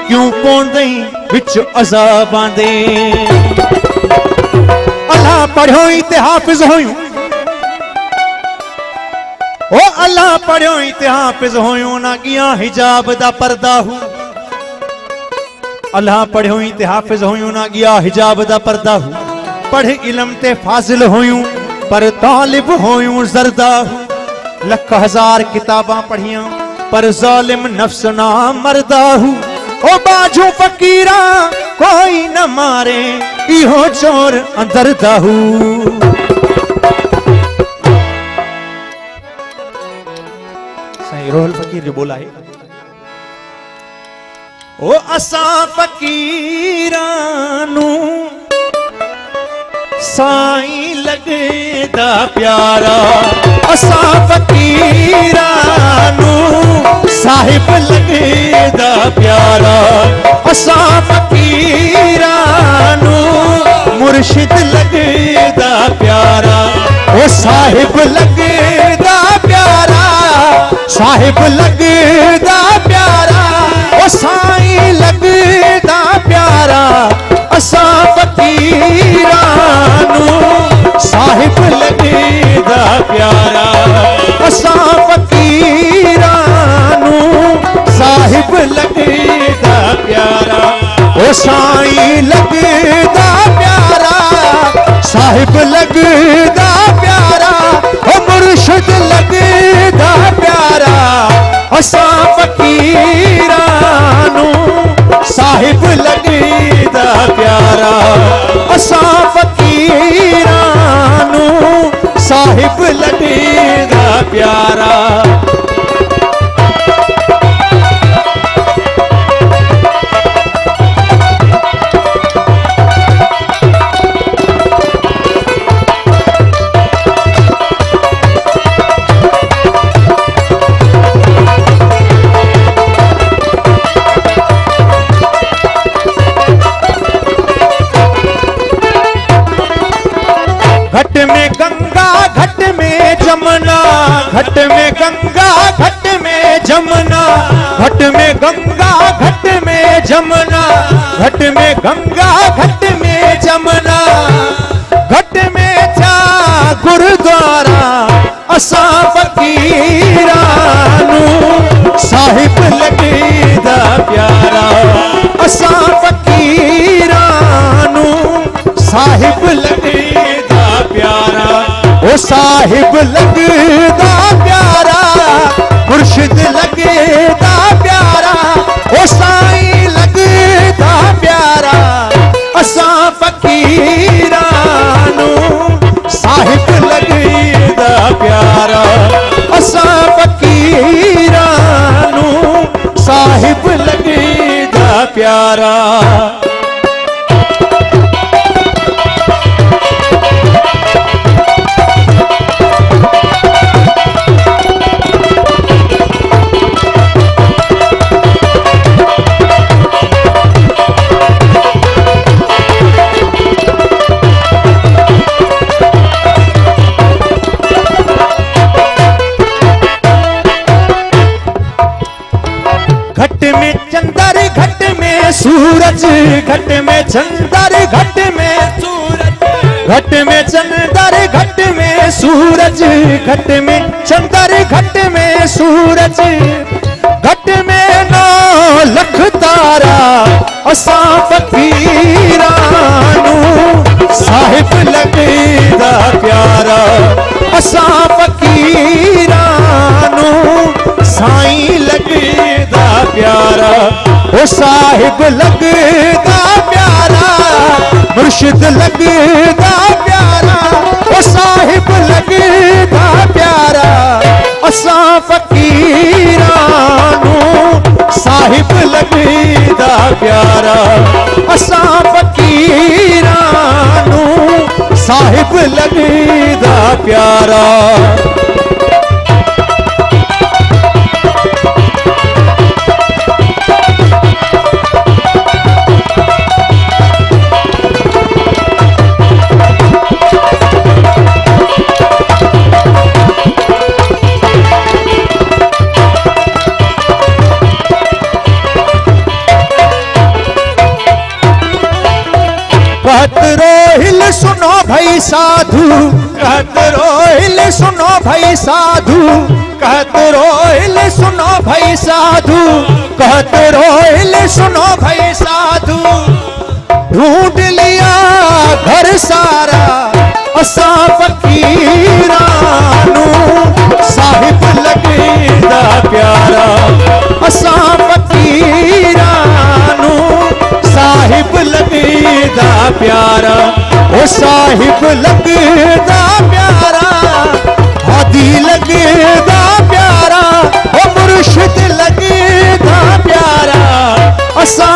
क्यों पौंदे विच अज़ाबां दे। अल्लाह पढ़ियो ते हाफिज होयूं, ओ अल्लाह पढ़ियो ते हाफिज होयूं, ना गिया हिजाब दा पर्दा हूं। अल्लाह पढ़ियो ते हाफिज होयूं, ना गिया हिजाब दा पर्दा हूं। पढ़ इल्म ते फाजिल होयूं, पर तालिब होयूं जरदा हूं। लख हजार किताबां पढ़ियां, पर जालिम नफ्स ना मरदा हूं। ओ बाजू फकीरा कोई न मारे, इहो चोर अंदर दाहू। सही रोहल फकीर जो बोला है, ओ असा फकीरानू साई लगदा प्यारा। असा फकीरानू साहिब लगदा प्यारा। असा फकीरानू मुर्शिद लगदा प्यारा। ओ साहिब लगदा प्यारा, साहिब लगदा प्यारा। ओ साईं लगदा प्यारा। असा फकीरानू साहिब लगदा प्यारा। असा फकीरानू साहिब लगदा प्यारा। ओ साईं लगदा प्यारा, साहिब लगदा प्यारा। ओ मुर्शिद लगदा प्यारा। असा फकीरानू साहिब लगदा प्यारा। असा फकीरानू साहिब लगदा प्यारा। घट में गंगा घट में जमुना, घट में गंगा घट में जमुना। घट में गंगा घट में जमुना। घट में गंगा घट में जमुना। घट में जा गुरुद्वारा। असा फकीरानू साहिब लगदा प्यारा। असा फकीरानू साहिब लगदा प्यारा। ओ साहिब लगदा प्यारा, मुर्शिद लगदा प्यारा। ओ साईं लगदा प्यारा। असा फकीरानू साहिब लगदा प्यारा। असा फकीरानू साहिब लगदा प्यारा। घट में चंदर घट में सूरज। घट में चंदर घट में सूरज। घट में चंदर घट में सूरज। घट में चंदर घट में सूरज। घट में 9 लख तारा। असा फकीरानू साहिब लगदा प्यारा। असा फकीरानू साईं लगदा प्यारा। ओ साहिब लगदा प्यारा, मुर्शिद लगदा प्यारा। ओ साहिब लगदा प्यारा। असा फकीरानू साहिब लगदा प्यारा। असा फकीरानू साहिब लगदा प्यारा। कहत रोहिल सुनो भाई साधु, कहत रोहिल सुनो भाई साधु, कहत रोहिल सुनो भाई साधु, कहत रोहिल सुनो भाई साधु। ढूंढ लिया घर सारा असा फकीरानू, साहिब लगदा प्यारा असा फकीरानू, साहिब लगदा प्यारा, ओ साहिब लगदा प्यारा, हादी लगदा प्यारा, ओ मुर्शिद लगदा प्यारा, असा